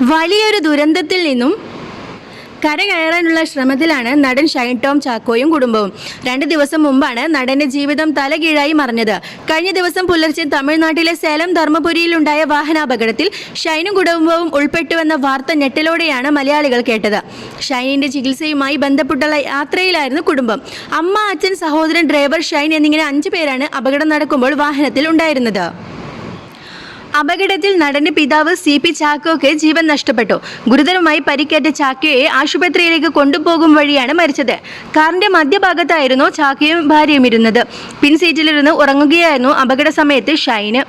വലിയൊരു ദുരന്തത്തിൽ നിന്നും കരകയറാനുള്ള ശ്രമത്തിലാണ് നടൻ ഷൈൻ ടോം ചാക്കോയും കുടുംബവും. 2 ദിവസം മുമ്പാണ് നടന്റെ ജീവിതം തലകീഴായി മറിഞ്ഞത്. കഴിഞ്ഞ ദിവസം പുലർച്ചെ തമിഴ്നാട്ടിലെ സേലം ധർമ്മപുരിയിലുണ്ടായ വാഹനാപകടത്തിൽ ഷൈനും കുടുംബവും ഉൾപ്പെട്ടുവെന്ന വാർത്ത ഞെട്ടലോടെയാണ് മലയാളികൾ കേട്ടത്. ഷൈനിന്റെ ചികിത്സയുമായി ബന്ധപ്പെട്ടുള്ള യാത്രയിലായിരുന്നു കുടുംബം. അമ്മ, അച്ഛൻ, സഹോദരൻ, ഡ്രൈവർ, ഷൈൻ എന്നിങ്ങനെ 5 പേരാണ് അപകടം നടക്കുമ്പോൾ വാഹനത്തിൽ ഉണ്ടായിരുന്നത്. അപകടത്തിൽ നടന്റെ പിതാവ് CP ചാക്കോയ്ക്ക് ജീവൻ നഷ്ടപ്പെട്ടു. ഗുരുതരമായി പരിക്കേറ്റ ചാക്കോയെ ആശുപത്രിയിലേക്ക് കൊണ്ടുപോകും വഴിയാണ് മരിച്ചത്. കാറിന്റെ മധ്യഭാഗത്തായിരുന്നു ചാക്കോയും ഭാര്യയും ഇരുന്നത്. പിൻസീറ്റിലിരുന്ന് ഉറങ്ങുകയായിരുന്നു അപകട സമയത്ത് ഷൈന്.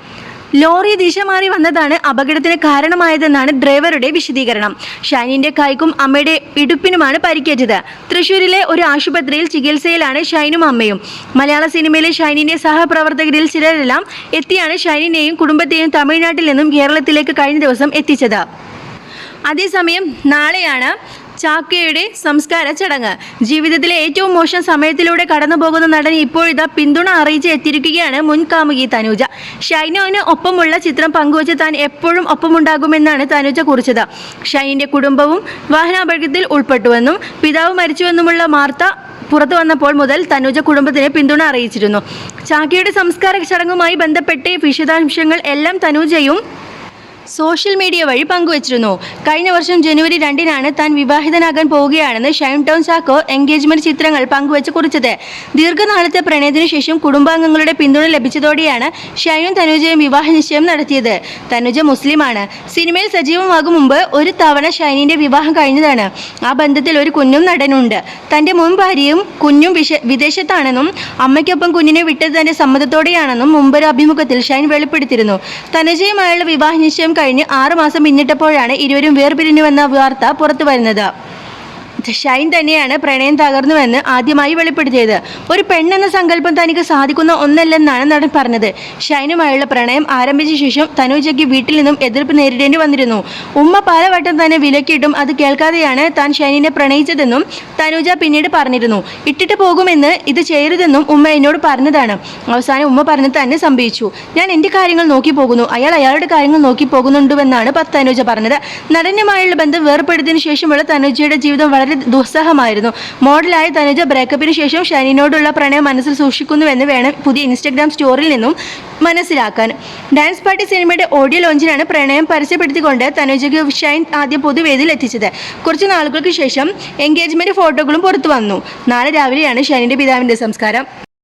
ലോറി ദിശ മാറി വന്നതാണ് അപകടത്തിന് കാരണമായതെന്നാണ് ഡ്രൈവറുടെ വിശദീകരണം. ഷൈനിന്റെ കൈക്കും അമ്മയുടെ ഇടുപ്പിനുമാണ് പരിക്കേറ്റത്. തൃശൂരിലെ ഒരു ആശുപത്രിയിൽ ചികിത്സയിലാണ് ഷൈനും അമ്മയും. മലയാള സിനിമയിലെ ഷൈനിന്റെ സഹപ്രവർത്തകരിൽ ചിലരെല്ലാം എത്തിയാണ് ഷൈനിനെയും കുടുംബത്തെയും തമിഴ്നാട്ടിൽ നിന്നും കേരളത്തിലേക്ക് കഴിഞ്ഞ ദിവസം എത്തിച്ചത്. അതേസമയം നാളെയാണ് ചാക്കോയുടെ സംസ്കാര ചടങ്ങ്. ജീവിതത്തിലെ ഏറ്റവും മോശം സമയത്തിലൂടെ കടന്നു പോകുന്ന നടൻ ഇപ്പോഴിതാ പിന്തുണ അറിയിച്ച് എത്തിയിരിക്കുകയാണ് മുൻ കാമുകി തനുജ. ഷൈനിന് ഒപ്പമുള്ള ചിത്രം പങ്കുവച്ച് താൻ എപ്പോഴും ഒപ്പമുണ്ടാകുമെന്നാണ് തനുജ കുറിച്ചത്. ഷൈനിന്റെ കുടുംബവും വാഹനാപകടത്തിൽ ഉൾപ്പെട്ടുവെന്നും പിതാവ് മരിച്ചുവെന്നുമുള്ള വാർത്ത പുറത്തു വന്നപ്പോൾ മുതൽ തനുജ കുടുംബത്തിന് പിന്തുണ അറിയിച്ചിരുന്നു. ചാക്കോയുടെ സംസ്കാര ചടങ്ങുമായി ബന്ധപ്പെട്ട് വിശദാംശങ്ങൾ എല്ലാം തനുജയും സോഷ്യൽ മീഡിയ വഴി പങ്കുവച്ചിരുന്നു. കഴിഞ്ഞ വർഷം ജനുവരി 2-നാണ് താൻ വിവാഹിതനാകാൻ പോവുകയാണെന്ന് ഷൈൻ ടോം ചാക്കോ എൻഗേജ്മെന്റ് ചിത്രങ്ങൾ പങ്കുവച്ച് കുറിച്ചത്. ദീർഘനാളത്തെ പ്രണയത്തിനു ശേഷം കുടുംബാംഗങ്ങളുടെ പിന്തുണ ലഭിച്ചതോടെയാണ് ഷൈനും തനുജയും വിവാഹ നിശ്ചയം നടത്തിയത്. തനുജ മുസ്ലിമാണ്. സിനിമയിൽ സജീവമാകും മുമ്പ് ഒരു തവണ ഷൈനിന്റെ വിവാഹം കഴിഞ്ഞതാണ്. ആ ബന്ധത്തിൽ ഒരു കുഞ്ഞും നടനുണ്ട്. തന്റെ മുൻ ഭാര്യയും കുഞ്ഞും വിദേശത്താണെന്നും അമ്മയ്ക്കൊപ്പം കുഞ്ഞിനെ വിട്ടത് തന്റെ സമ്മതത്തോടെയാണെന്നും മുമ്പൊരു അഭിമുഖത്തിൽ ഷൈൻ വെളിപ്പെടുത്തിയിരുന്നു. തനുജയുമായുള്ള വിവാഹ നിശ്ചയം കഴിഞ്ഞ് 6 മാസം പിന്നിട്ടപ്പോഴാണ് ഇരുവരും വേർപിരിഞ്ഞുവെന്ന വാർത്ത പുറത്തു വരുന്നത്. ഷൈൻ തന്നെയാണ് പ്രണയം തകർന്നുവെന്ന് ആദ്യമായി വെളിപ്പെടുത്തിയത്. ഒരു പെണ്ണെന്ന സങ്കല്പം തനിക്ക് സാധിക്കുന്ന ഒന്നല്ലെന്നാണ് നടൻ പറഞ്ഞത്. ഷൈനുമായുള്ള പ്രണയം ആരംഭിച്ച ശേഷം തനുജയ്ക്ക് വീട്ടിൽ നിന്നും എതിർപ്പ് നേരിടേണ്ടി വന്നിരുന്നു. ഉമ്മ പലവട്ടം തന്നെ വിലക്കിയിട്ടും അത് കേൾക്കാതെയാണ് താൻ ഷൈനിനെ പ്രണയിച്ചതെന്നും തനുജ പിന്നീട് പറഞ്ഞിരുന്നു. ഇട്ടിട്ട് പോകുമെന്ന്, ഇത് ചെയ്യരുതെന്നും ഉമ്മ എന്നോട് പറഞ്ഞതാണ്. അവസാനം ഉമ്മ പറഞ്ഞ് തന്നെ സംഭവിച്ചു. ഞാൻ എൻ്റെ കാര്യങ്ങൾ നോക്കി പോകുന്നു, അയാൾ അയാളുടെ കാര്യങ്ങൾ നോക്കി പോകുന്നുണ്ടുവെന്നാണ് തനുജ പറഞ്ഞത്. നടനുമായുള്ള ബന്ധം വേർപ്പെടുത്തിയതിനു ശേഷമുള്ള തനുജയുടെ ജീവിതം വളരെ ദുസ്സഹമായിരുന്നു. മോഡലായ തനുജ ബ്രേക്കപ്പിന് ശേഷം ഷൈനിനോടുള്ള പ്രണയം മനസ്സിൽ സൂക്ഷിക്കുന്നുവെന്ന് വേണം പുതിയ ഇൻസ്റ്റഗ്രാം സ്റ്റോറിയിൽ നിന്നും മനസ്സിലാക്കാൻ. ഡാൻസ് പാർട്ടി സിനിമയുടെ ഓഡിയോ ലോഞ്ചിനാണ് പ്രണയം പരസ്യപ്പെടുത്തിക്കൊണ്ട് തനുജയ്ക്ക് ഷൈൻ ആദ്യം പൊതുവേദിയിൽ എത്തിച്ചത്. കുറച്ച് നാളുകൾക്ക് ശേഷം എൻഗേജ്മെന്റ് ഫോട്ടോകളും പുറത്തു വന്നു. നാളെ രാവിലെയാണ് ഷൈനിന്റെ പിതാവിന്റെ സംസ്കാരം.